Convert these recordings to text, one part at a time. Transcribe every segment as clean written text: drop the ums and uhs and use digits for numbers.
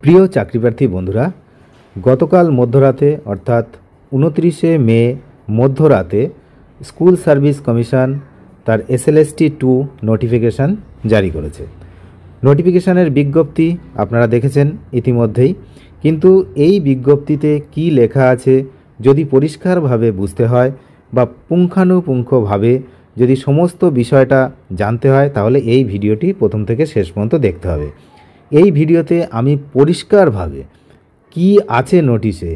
প্রিয় চাকরিপ্রার্থী বন্ধুরা, গতকাল মধ্যরাতে অর্থাৎ 29শে মে মধ্যরাতে স্কুল সার্ভিস কমিশন তার SLST-2 নোটিফিকেশান জারি করেছে। নোটিফিকেশানের বিজ্ঞপ্তি আপনারা দেখেছেন ইতিমধ্যেই, কিন্তু এই বিজ্ঞপ্তিতে কি লেখা আছে যদি পরিষ্কারভাবে বুঝতে হয় বা পুঙ্খানুপুঙ্খভাবে যদি সমস্ত বিষয়টা জানতে হয়, তাহলে এই ভিডিওটি প্রথম থেকে শেষ পর্যন্ত দেখতে হবে। এই ভিডিওতে আমি পরিষ্কারভাবে কি আছে নোটিশে,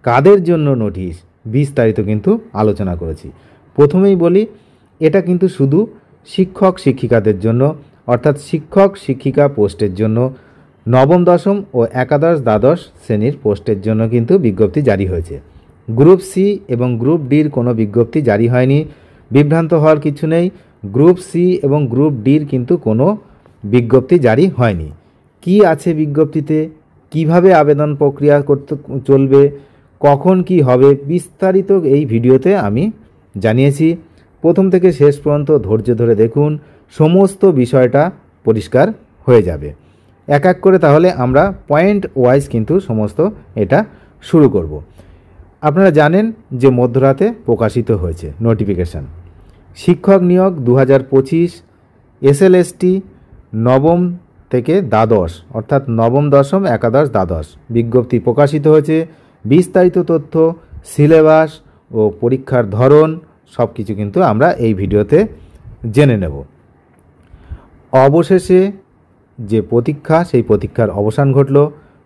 কাদের জন্য নোটিশ, বিস্তারিত কিন্তু আলোচনা করেছি। প্রথমেই বলি, এটা কিন্তু শুধু শিক্ষক শিক্ষিকাদের জন্য, অর্থাৎ শিক্ষক শিক্ষিকা পোস্টের জন্য, নবম দশম ও একাদশ দ্বাদশ শ্রেণীর পোস্টের জন্য কিন্তু বিজ্ঞপ্তি জারি হয়েছে। গ্রুপ সি এবং গ্রুপ ডির কোনো বিজ্ঞপ্তি জারি হয়নি। বিভ্রান্ত হওয়ার কিছু নেই, গ্রুপ সি এবং গ্রুপ ডির কিন্তু কোনো বিজ্ঞপ্তি জারি হয়নি। কি আছে বিজ্ঞপ্তিতে, কিভাবে আবেদন প্রক্রিয়া করতে চলবে, কখন কি হবে, বিস্তারিত এই ভিডিওতে আমি জানিয়েছি। প্রথম থেকে শেষ পর্যন্ত ধৈর্য ধরে দেখুন, সমস্ত বিষয়টা পরিষ্কার হয়ে যাবে। এক এক করে তাহলে আমরা পয়েন্ট ওয়াইজ কিন্তু সমস্ত এটা শুরু করব। আপনারা জানেন যে মধ্যরাতে প্রকাশিত হয়েছে নোটিফিকেশান। শিক্ষক নিয়োগ 2025 SLST নবম থেকে দ্বাদশ, অর্থাৎ নবম দশম একাদশ দ্বাদশ বিজ্ঞপ্তি প্রকাশিত হয়েছে। বিস্তারিত তথ্য, সিলেবাস ও পরীক্ষার ধরন সব কিছু কিন্তু আমরা এই ভিডিওতে জেনে নেব। অবশেষে যে প্রতীক্ষা, সেই প্রতীক্ষার অবসান ঘটল।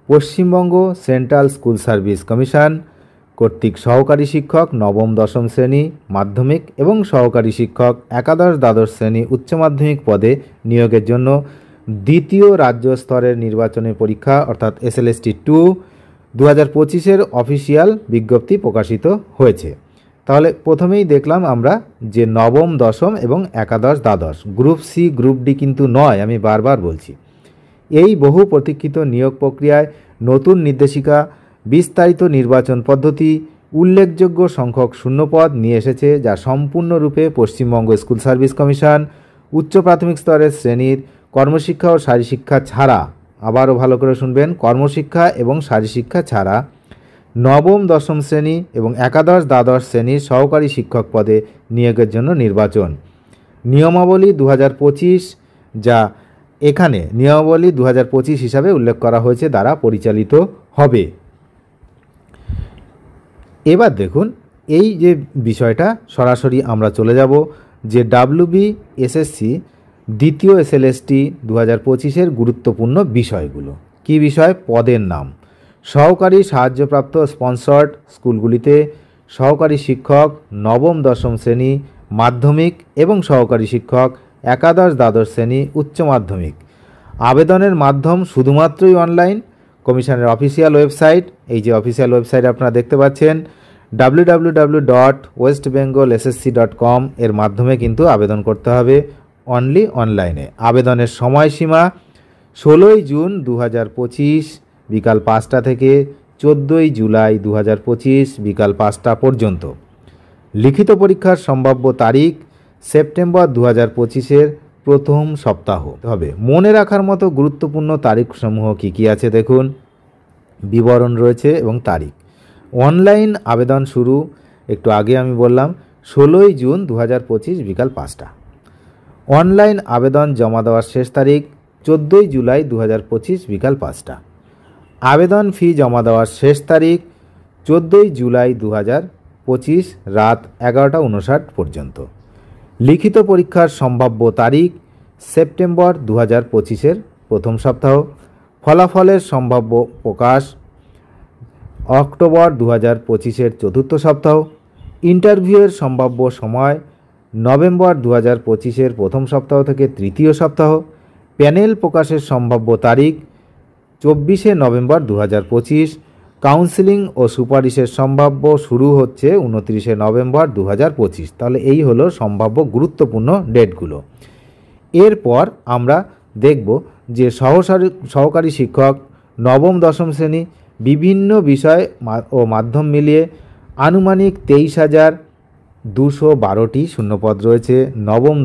Paschimbanga central school service commission কর্তৃক সহকারী শিক্ষক নবম দশম শ্রেণী মাধ্যমিক এবং সহকারী শিক্ষক একাদশ দ্বাদশ শ্রেণী উচ্চ মাধ্যমিক পদে নিয়োগের জন্য দ্বিতীয় রাজ্য স্তরের নির্বাচনী পরীক্ষা অর্থাৎ SLST-2 2025-এর অফিসিয়াল বিজ্ঞপ্তি প্রকাশিত হয়েছে। তাহলে প্রথমেই দেখলাম আমরা যে নবম দশম এবং একাদশ দ্বাদশ, গ্রুপ সি গ্রুপ ডি কিন্তু নয়, আমি বারবার বলছি। এই বহু প্রতীক্ষিত নিয়োগ প্রক্রিয়ায় নতুন নির্দেশিকা, বিস্তারিত নির্বাচন পদ্ধতি, উল্লেখযোগ্য সংখ্যক শূন্যপদ নিয়ে এসেছে, যা সম্পূর্ণরূপে পশ্চিমবঙ্গ স্কুল সার্ভিস কমিশন উচ্চ প্রাথমিক স্তরের শ্রেণীর কর্মশিক্ষা ও শারীরশিক্ষা ছাড়া, আবারও ভালো করে শুনবেন, কর্মশিক্ষা এবং শারীরশিক্ষা ছাড়া নবম দশম শ্রেণী এবং একাদশ দ্বাদশ শ্রেণীর সহকারী শিক্ষক পদে নিয়োগের জন্য নির্বাচন। নিয়মাবলী 2025, যা এখানে নিয়মাবলী 2025 হিসাবে উল্লেখ করা হয়েছে, দ্বারা পরিচালিত হবে। এবার দেখুন, এই যে বিষয়টা সরাসরি আমরা চলে যাব যে WBSSC দ্বিতীয় SLST 2025-এর গুরুত্বপূর্ণ বিষয়গুলো। কি বিষয়? পদের নাম, সহকারী সাহায্যপ্রাপ্ত স্পন্সর্ড স্কুলগুলিতে সহকারী শিক্ষক নবম দশম শ্রেণী মাধ্যমিক এবং সহকারী শিক্ষক একাদশ দ্বাদশ শ্রেণী উচ্চ মাধ্যমিক। আবেদনের মাধ্যম শুধুমাত্রই অনলাইন। কমিশনের অফিসিয়াল ওয়েবসাইট, এই যে অফিসিয়াল ওয়েবসাইট আপনারা দেখতে পাচ্ছেন, www.westbengalssc.com এর মাধ্যমে কিন্তু আবেদন করতে হবে, অনলি অনলাইনে। আবেদনের সময়সীমা 16ই জুন 2025 বিকাল 5টা থেকে 14ই জুলাই 2025 বিকাল 5টা পর্যন্ত। লিখিত পরীক্ষার সম্ভাব্য তারিখ সেপ্টেম্বর 2025-এর প্রথম সপ্তাহ হবে। মনে রাখার মতো গুরুত্বপূর্ণ তারিখসমূহ কী কী আছে দেখুন, বিবরণ রয়েছে এবং তারিখ। অনলাইন আবেদন শুরু, একটু আগে আমি বললাম, 16ই জুন 2025 বিকাল 5টা। অনলাইন আবেদন জমা দেওয়ার শেষ তারিখ 14ই জুলাই 2025 বিকাল 5টা। আবেদন ফি জমা দেওয়ার শেষ তারিখ 14ই জুলাই 2025 রাত 11টা 59 পর্যন্ত। লিখিত পরীক্ষার সম্ভাব্য তারিখ সেপ্টেম্বর 2025-এর প্রথম সপ্তাহ। ফলাফলের সম্ভাব্য প্রকাশ অক্টোবর 2025-এর চতুর্থ সপ্তাহ। ইন্টারভিউয়ের সম্ভাব্য সময় নভেম্বর 2025-এর প্রথম সপ্তাহ থেকে তৃতীয় সপ্তাহ। প্যানেল প্রকাশের সম্ভাব্য তারিখ 24শে নভেম্বর 2025। কাউন্সেলিং ও সুপারিশের সম্ভাব্য শুরু হচ্ছে 29শে নভেম্বর 2025। তাহলে এই হলো সম্ভাব্য গুরুত্বপূর্ণ ডেটগুলো। এরপর আমরা দেখব যে সহকারী শিক্ষক নবম দশম শ্রেণী বিভিন্ন বিষয় ও মাধ্যম মিলিয়ে আনুমানিক 23,212টি শূন্যপদ রয়েছে নবম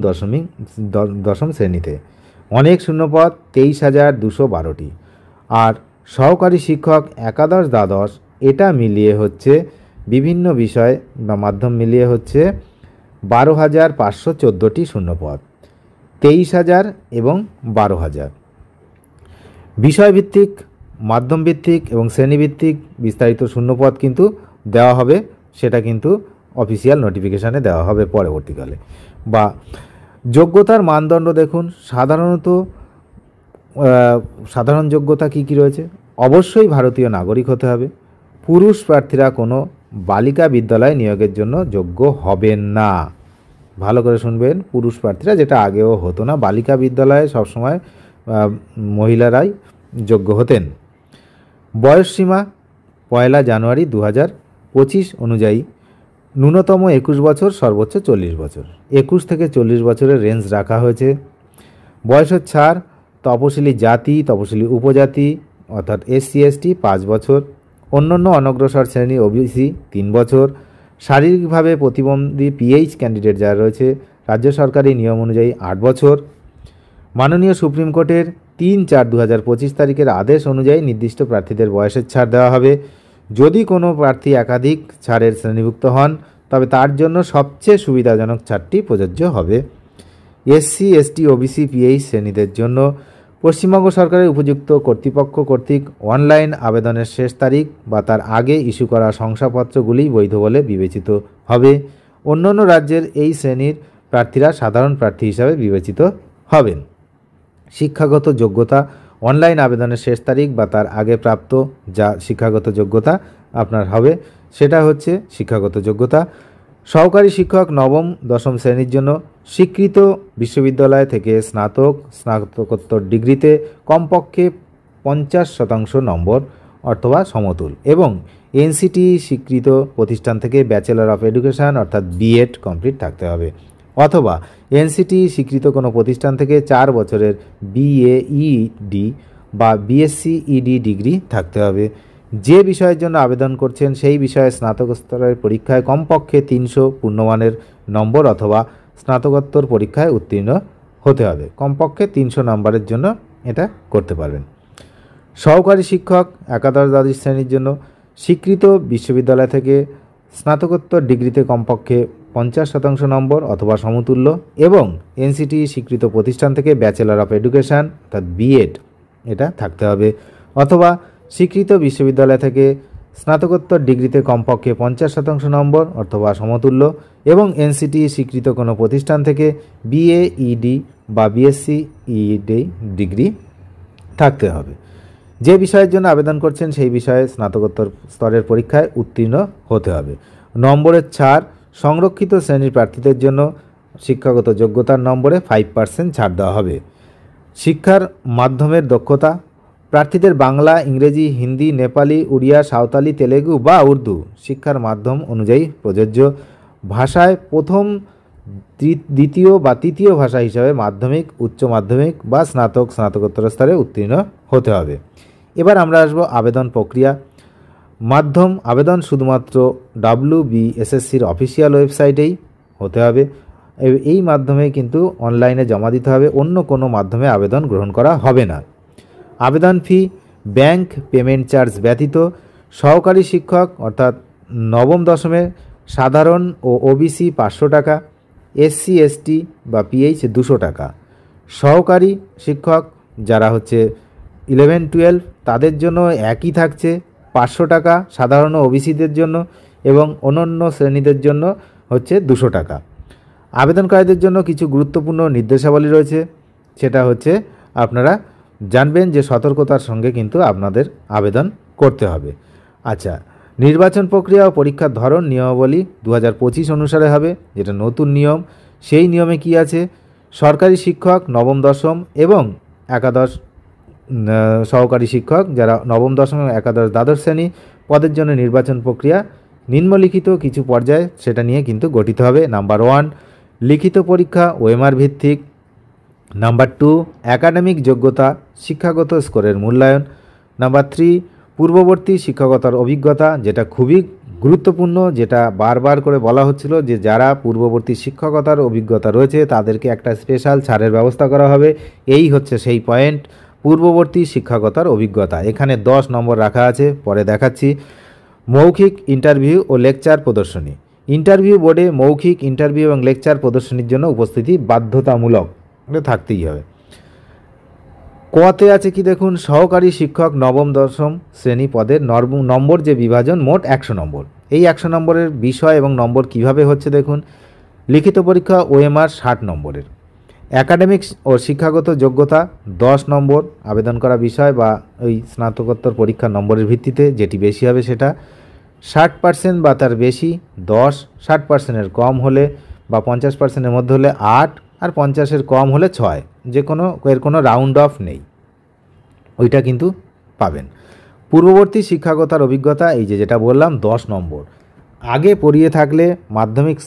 দশম শ্রেণীতে। অনেক শূন্যপদ, 23,212টি। আর সহকারী শিক্ষক একাদশ দ্বাদশ এটা মিলিয়ে হচ্ছে বিভিন্ন বিষয় বা মাধ্যম মিলিয়ে হচ্ছে 12,514টি শূন্যপদ, 23,000 এবং 12,000। বিষয়ভিত্তিক, মাধ্যমভিত্তিক এবং শ্রেণীভিত্তিক বিস্তারিত শূন্যপদ কিন্তু দেওয়া হবে, সেটা কিন্তু অফিসিয়াল নোটিফিকেশানে দেওয়া হবে পরবর্তীকালে। বা যোগ্যতার মানদণ্ড দেখুন, সাধারণ যোগ্যতা কী কী রয়েছে? অবশ্যই ভারতীয় নাগরিক হতে হবে। পুরুষ প্রার্থীরা কোনো বালিকা বিদ্যালয় নিয়োগের জন্য যোগ্য হবেন না। ভালো করে শুনবেন, পুরুষ প্রার্থীরা, যেটা আগেও হতো না, বালিকা বিদ্যালয়ে সবসময় মহিলারাই যোগ্য হতেন। বয়সসীমা 1 জানুয়ারি 2025 অনুযায়ী ন্যূনতম 21 বছর, সর্বোচ্চ 40 বছর। 21 থেকে 40 বছরের রেঞ্জ রাখা হয়েছে। বয়সের ছাড় তপশিলি জাতি, তপশিলি উপজাতি অর্থাৎ SC ST 5 বছর, অন্যান্য অনগ্রসর শ্রেণী OBC 3 বছর, শারীরিকভাবে প্রতিবন্ধী PH ক্যান্ডিডেট যারা রয়েছে রাজ্য সরকারি নিয়ম অনুযায়ী 8 বছর। মাননীয় সুপ্রিম কোর্টের 3/4/2025 তারিখের আদেশ অনুযায়ী নির্দিষ্ট প্রার্থীদের বয়সের ছাড় দেওয়া হবে। যদি কোনো প্রার্থী একাধিক ছাড়ের শ্রেণীভুক্ত হন তবে তার জন্য সবচেয়ে সুবিধাজনক ছাড়টি প্রযোজ্য হবে। SC ST OBC PH শ্রেণীদের জন্য পশ্চিমবঙ্গ সরকারের উপযুক্ত কর্তৃপক্ষ কর্তৃক অনলাইন আবেদনের শেষ তারিখ বা তার আগে ইস্যু করা শংসাপত্রগুলি বৈধ বলে বিবেচিত হবে। অন্যান্য রাজ্যের এই শ্রেণীর প্রার্থীরা সাধারণ প্রার্থী হিসাবে বিবেচিত হবেন। শিক্ষাগত যোগ্যতা অনলাইন আবেদনের শেষ তারিখ বা তার আগে প্রাপ্ত যা শিক্ষাগত যোগ্যতা আপনার হবে সেটা হচ্ছে শিক্ষাগত যোগ্যতা। সহকারী শিক্ষক নবম দশম শ্রেণীর জন্য স্বীকৃত বিশ্ববিদ্যালয় থেকে স্নাতকোত্তর ডিগ্রিতে কমপক্ষে 50% নম্বর অথবা সমতুল এবং NCTE স্বীকৃত প্রতিষ্ঠান থেকে ব্যাচেলর অফ এডুকেশন অর্থাৎ B.Ed কমপ্লিট থাকতে হবে, অথবা NCTE স্বীকৃত কোনো প্রতিষ্ঠান থেকে 4 বছরের BA-ED বা BSc ED ডিগ্রি থাকতে হবে। যে বিষয়ের জন্য আবেদন করছেন সেই বিষয়ে স্নাতক স্তরের পরীক্ষায় কমপক্ষে 300 পূর্ণমানের নম্বর অথবা স্নাতকোত্তর পরীক্ষায় উত্তীর্ণ হতে হবে। কমপক্ষে 300 নম্বরের জন্য এটা করতে পারবেন। সহকারী শিক্ষক একাদশ দ্বাদশ শ্রেণীর জন্য স্বীকৃত বিশ্ববিদ্যালয় থেকে স্নাতকোত্তর ডিগ্রিতে কমপক্ষে 50% নম্বর অথবা সমতুল্য এবং NCTE স্বীকৃত প্রতিষ্ঠান থেকে ব্যাচেলর অফ এডুকেশন অর্থাৎ B.Ed এটা থাকতে হবে, অথবা স্বীকৃত বিশ্ববিদ্যালয় থেকে স্নাতকোত্তর ডিগ্রিতে কমপক্ষে 50% নম্বর অথবা সমতুল্য এবং NCTE স্বীকৃত কোনো প্রতিষ্ঠান থেকে BA-ED বা BSc ED ডিগ্রি থাকতে হবে। যে বিষয়ের জন্য আবেদন করছেন সেই বিষয়ে স্নাতকোত্তর স্তরের পরীক্ষায় উত্তীর্ণ হতে হবে। নম্বরের ছাড় সংরক্ষিত শ্রেণীর প্রার্থীদের জন্য শিক্ষাগত যোগ্যতার নম্বরে 5% ছাড় দেওয়া হবে। শিক্ষার মাধ্যমের দক্ষতা প্রার্থীদের বাংলা, ইংরেজি, হিন্দি, নেপালি, উড়িয়া, সাঁওতালি, তেলেগু বা উর্দু শিক্ষার মাধ্যম অনুযায়ী প্রযোজ্য। ভাষায় প্রথম, দ্বিতীয় বা তৃতীয় ভাষা হিসাবে মাধ্যমিক, উচ্চ মাধ্যমিক বা স্নাতকোত্তর স্তরে উত্তীর্ণ হতে হবে। এবার আমরা আসবো আবেদন প্রক্রিয়া। মাধ্যম আবেদন শুধুমাত্র WBSSCর অফিসিয়াল ওয়েবসাইটেই হতে হবে। এই মাধ্যমে কিন্তু অনলাইনে জমা দিতে হবে, অন্য কোনো মাধ্যমে আবেদন গ্রহণ করা হবে না। আবেদন ফি ব্যাংক পেমেন্ট চার্জ ব্যতীত সহকারী শিক্ষক অর্থাৎ নবম দশমে সাধারণ ও OBC 500 টাকা, SC ST বা PH 200 টাকা। সহকারী শিক্ষক যারা হচ্ছে 11-12 তাদের জন্য একই থাকছে 500 টাকা সাধারণ ও OBCদের জন্য এবং অন্যান্য শ্রেণীদের জন্য হচ্ছে 200 টাকা। আবেদনকারীদের জন্য কিছু গুরুত্বপূর্ণ নির্দেশাবলী রয়েছে, সেটা হচ্ছে আপনারা জানবেন যে সতর্কতার সঙ্গে কিন্তু আপনাদের আবেদন করতে হবে। আচ্ছা, নির্বাচন প্রক্রিয়া ও পরীক্ষার ধরন নিয়মাবলী 2025 অনুসারে হবে, যেটা নতুন নিয়ম। সেই নিয়মে কি আছে? সরকারি শিক্ষক নবম দশম এবং একাদশ সহকারী শিক্ষক যারা নবম দশম এবং একাদশ দ্বাদশ শ্রেণী পদের জন্য নির্বাচন প্রক্রিয়া নিম্নলিখিত কিছু পর্যায়ে সেটা নিয়ে কিন্তু গঠিত হবে। নাম্বার 1 লিখিত পরীক্ষা OMR ভিত্তিক। নাম্বার 2 একাডেমিক যোগ্যতা শিক্ষাগত স্কোরের মূল্যায়ন। নাম্বার 3 পূর্ববর্তী শিক্ষকতার অভিজ্ঞতা, যেটা খুবই গুরুত্বপূর্ণ, যেটা বারবার করে বলা হচ্ছিল যে যারা পূর্ববর্তী শিক্ষকতার অভিজ্ঞতা রয়েছে তাদেরকে একটা স্পেশাল ছাড়ের ব্যবস্থা করা হবে। এই হচ্ছে সেই পয়েন্ট। পূর্ববর্তী শিক্ষকতার অভিজ্ঞতা, এখানে 10 নম্বর রাখা আছে, পরে দেখাচ্ছি। মৌখিক ইন্টারভিউ ও লেকচার প্রদর্শনী। ইন্টারভিউ বোর্ডে মৌখিক ইন্টারভিউ এবং লেকচার প্রদর্শনীর জন্য উপস্থিতি বাধ্যতামূলক, এটা থাকতেই হবে। কতে আছে কি দেখুন, সহকারী শিক্ষক নবম দশম শ্রেণী পদের নম্বর যে বিভাজন, মোট 100 নম্বর। এই 100 নম্বরের বিষয় এবং নম্বর কিভাবে হচ্ছে দেখুন। লিখিত পরীক্ষা ওএমআর 60 নম্বরের, একাডেমিক্স ও শিক্ষাগত যোগ্যতা 10 নম্বর, আবেদন করা বিষয় বা ওই স্নাতকোত্তর পরীক্ষার নম্বরের ভিত্তিতে যেটি বেশি হবে সেটা। 60% বা তার বেশি 10, 60%-এর কম হলে বা 50%-এর মধ্যে হলে 8, আর 50-এর কম হলে 6, যে কোনো এর কোনো রাউন্ড অফ নেই, ওইটা কিন্তু পাবেন। পূর্ববর্তী শিক্ষাগতার অভিজ্ঞতা, এই যেটা বললাম 10 নম্বর। আগে পড়িয়ে থাকলে মাধ্যমিক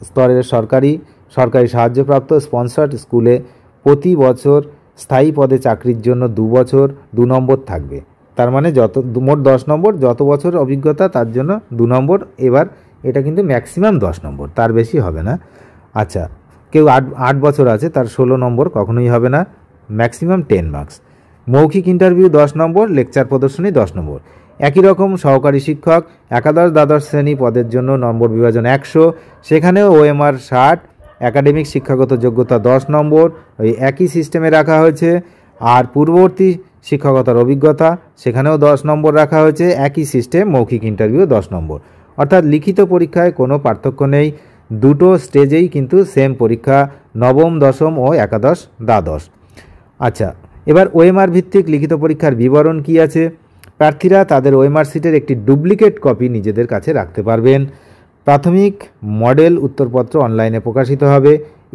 স্তরের সরকারি সাহায্যপ্রাপ্ত স্পন্সর্ড স্কুলে প্রতি বছর স্থায়ী পদে চাকরির জন্য 2 বছর 2 নম্বর থাকবে। তার মানে মোট 10 নম্বর, যত বছর অভিজ্ঞতা তার জন্য 2 নম্বর। এবার এটা কিন্তু ম্যাক্সিমাম 10 নম্বর, তার বেশি হবে না। আচ্ছা, কেউ 8 বছর আছে, তার 16 নম্বর কখনোই হবে না, ম্যাক্সিমাম 10 মার্কস। মৌখিক ইন্টারভিউ 10 নম্বর, লেকচার প্রদর্শনী 10 নম্বর। একই রকম সহকারী শিক্ষক একাদশ দ্বাদশ শ্রেণী পদের জন্য নম্বর বিভাজন 100, সেখানেও ওএমআর 60, একাডেমিক শিক্ষাগত যোগ্যতা 10 নম্বর, ওই একই সিস্টেমে রাখা হয়েছে। আর পূর্ববর্তী শিক্ষকতার অভিজ্ঞতা, সেখানেও 10 নম্বর রাখা হয়েছে, একই সিস্টেম। মৌখিক ইন্টারভিউ 10 নম্বর, অর্থাৎ লিখিত পরীক্ষায় কোনো পার্থক্য নেই, দুটো স্টেজেই কিন্তু সেম পরীক্ষা, নবম দশম ও একাদশ দ্বাদশ। আচ্ছা, এবার ওএমআর ভিত্তিক লিখিত পরীক্ষার বিবরণ কি আছে। প্রার্থীরা তাদের ওএমআর সিটের একটি ডুপ্লিকেট কপি নিজেদের কাছে রাখতে পারবেন। প্রাথমিক মডেল উত্তরপত্র অনলাইনে প্রকাশিত হবে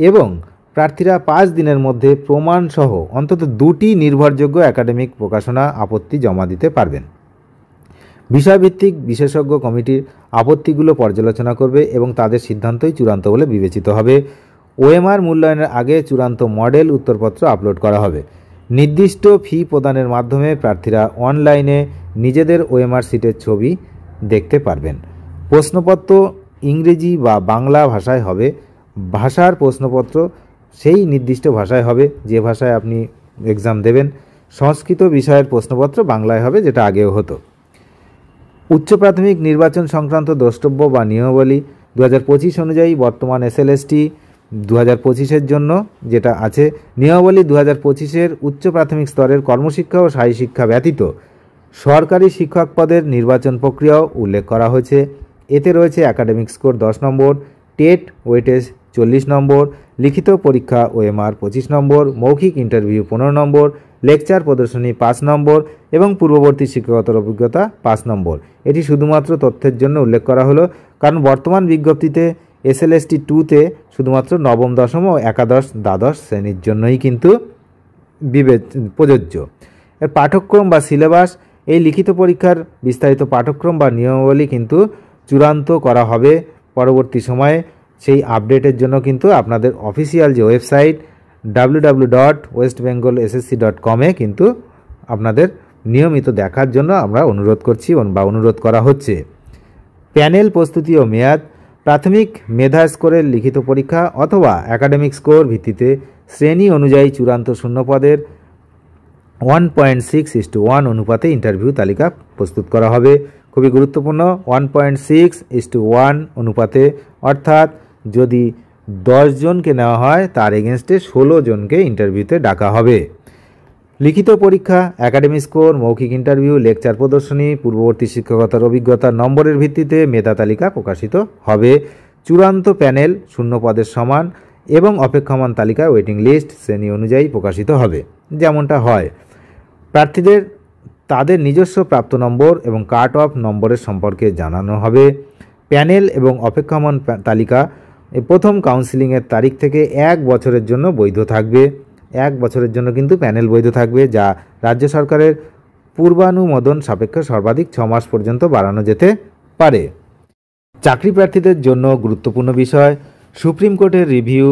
এবং প্রার্থীরা 5 দিনের মধ্যে প্রমাণসহ অন্তত 2টি নির্ভরযোগ্য একাডেমিক প্রকাশনা আপত্তি জমা দিতে পারবেন। বিষয়ভিত্তিক বিশেষজ্ঞ কমিটির আপত্তিগুলো পর্যালোচনা করবে এবং তাদের সিদ্ধান্তই চূড়ান্ত বলে বিবেচিত হবে। ওএমআর মূল্যায়নের আগে চূড়ান্ত মডেল উত্তরপত্র আপলোড করা হবে। নির্দিষ্ট ফি প্রদানের মাধ্যমে প্রার্থীরা অনলাইনে নিজেদের ওএমআর সিটের ছবি দেখতে পারবেন। প্রশ্নপত্র ইংরেজি বা বাংলা ভাষায় হবে। ভাষার প্রশ্নপত্র সেই নির্দিষ্ট ভাষায় হবে যে ভাষায় আপনি এক্সাম দেবেন। সংস্কৃত বিষয়ের প্রশ্নপত্র বাংলায় হবে, যেটা আগেও হতো। উচ্চ প্রাথমিক নির্বাচন সংক্রান্ত দ্রষ্টব্য বা নিয়মাবলী 2025 অনুযায়ী বর্তমান এসএলএসটি 2025-এর জন্য যেটা আছে, নিয়মাবলী 2025-এর উচ্চ প্রাথমিক স্তরের কর্মশিক্ষা ও স্থায়ী শিক্ষা ব্যতীত সরকারি শিক্ষক পদের নির্বাচন প্রক্রিয়াও উল্লেখ করা হয়েছে। এতে রয়েছে একাডেমিক স্কোর 10 নম্বর, টেট ওয়েটেজ 40 নম্বর, লিখিত পরীক্ষা ওএমআর 25 নম্বর, মৌখিক ইন্টারভিউ 15 নম্বর, লেকচার প্রদর্শনী 5 নম্বর এবং পূর্ববর্তী শিক্ষকতার অভিজ্ঞতা 5 নম্বর। এটি শুধুমাত্র তথ্যের জন্য উল্লেখ করা হলো, কারণ বর্তমান বিজ্ঞপ্তিতে এসএলএসটি 2-তে শুধুমাত্র নবম দশম ও একাদশ দ্বাদশ শ্রেণীর জন্যই কিন্তু প্রযোজ্য। এর পাঠ্যক্রম বা সিলেবাস, এই লিখিত পরীক্ষার বিস্তারিত পাঠ্যক্রম বা নিয়মাবলী কিন্তু চূড়ান্ত করা হবে পরবর্তী সময়ে। সেই আপডেটের জন্য কিন্তু আপনাদের অফিসিয়াল যে ওয়েবসাইট www.westbengalssc.com-এ কিন্তু আপনাদের নিয়মিত দেখার জন্য আমরা অনুরোধ করছি বা অনুরোধ করা হচ্ছে। প্যানেল প্রস্তুতি ও মেয়াদ, প্রাথমিক মেধা স্কোরের লিখিত পরীক্ষা অথবা একাডেমিক স্কোর ভিত্তিতে শ্রেণী অনুযায়ী চূড়ান্ত শূন্যপদের 1.6:1 অনুপাতে ইন্টারভিউ তালিকা প্রস্তুত করা হবে। খুবই গুরুত্বপূর্ণ, 1.6:1 অনুপাতে, অর্থাৎ যদি 10 জনকে নেওয়া হয় তার এগেনস্টে 16 জনকে ইন্টারভিউতে ডাকা হবে। লিখিত পরীক্ষা, একাডেমিক স্কোর, মৌখিক ইন্টারভিউ, লেকচার প্রদর্শনী, পূর্ববর্তী শিক্ষকতার অভিজ্ঞতার নম্বরের ভিত্তিতে মেধা তালিকা প্রকাশিত হবে। চূড়ান্ত প্যানেল শূন্য পদের সমান এবং অপেক্ষমান তালিকায় ওয়েটিং লিস্ট শ্রেণী অনুযায়ী প্রকাশিত হবে, যেমনটা হয়। প্রার্থীদের তাদের নিজস্ব প্রাপ্ত নম্বর এবং কাট অফ নম্বরের সম্পর্কে জানানো হবে। প্যানেল এবং অপেক্ষমান তালিকা প্রথম কাউন্সিলিংয়ের তারিখ থেকে 1 বছরের জন্য বৈধ থাকবে। 1 বছরের জন্য কিন্তু প্যানেল বৈধ থাকবে, যা রাজ্য সরকারের পূর্বানুমোদন সাপেক্ষে সর্বাধিক 6 মাস পর্যন্ত বাড়ানো যেতে পারে। চাকরি প্রার্থীদের জন্য গুরুত্বপূর্ণ বিষয়, সুপ্রিম কোর্টের রিভিউ।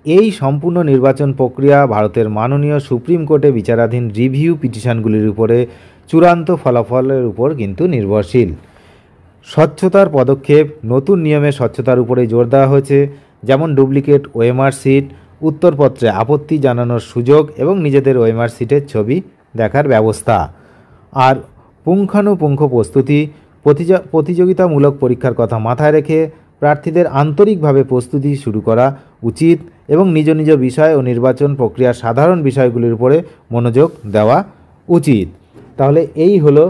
এই সম্পূর্ণ নির্বাচন প্রক্রিয়া ভারতের মাননীয় সুপ্রিম কোর্টে বিচারাধীন রিভিউ পিটিশনগুলির উপরে চূড়ান্ত ফলাফলের উপর কিন্তু নির্ভরশীল। স্বচ্ছতার পদক্ষেপ, নতুন নিয়মে স্বচ্ছতার উপরে জোর দেওয়া হয়েছে, যেমন ডুপ্লিকেট ওএমআর সিট, উত্তরপত্রে আপত্তি জানানোর সুযোগ এবং নিজেদের ওএমআর সিটের ছবি দেখার ব্যবস্থা। আর পুঙ্খানুপুঙ্খ প্রস্তুতি, প্রতিযোগিতামূলক পরীক্ষার কথা মাথায় রেখে প্রার্থীদের আন্তরিকভাবে প্রস্তুতি শুরু করা উচিত এবং নিজ নিজ বিষয় ও নির্বাচন প্রক্রিয়ার সাধারণ বিষয়গুলির উপরে মনোযোগ দেওয়া উচিত। তাহলে এই হলো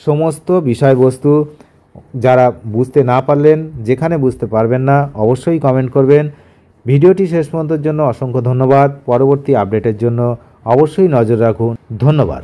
সমস্ত বিষয়বস্তু। যারা বুঝতে না পারলেন, যেখানে বুঝতে পারবেন না, অবশ্যই কমেন্ট করবেন। ভিডিওটি শেষ পর্যন্তের জন্য অসংখ্য ধন্যবাদ। পরবর্তী আপডেটের জন্য অবশ্যই নজর রাখুন। ধন্যবাদ।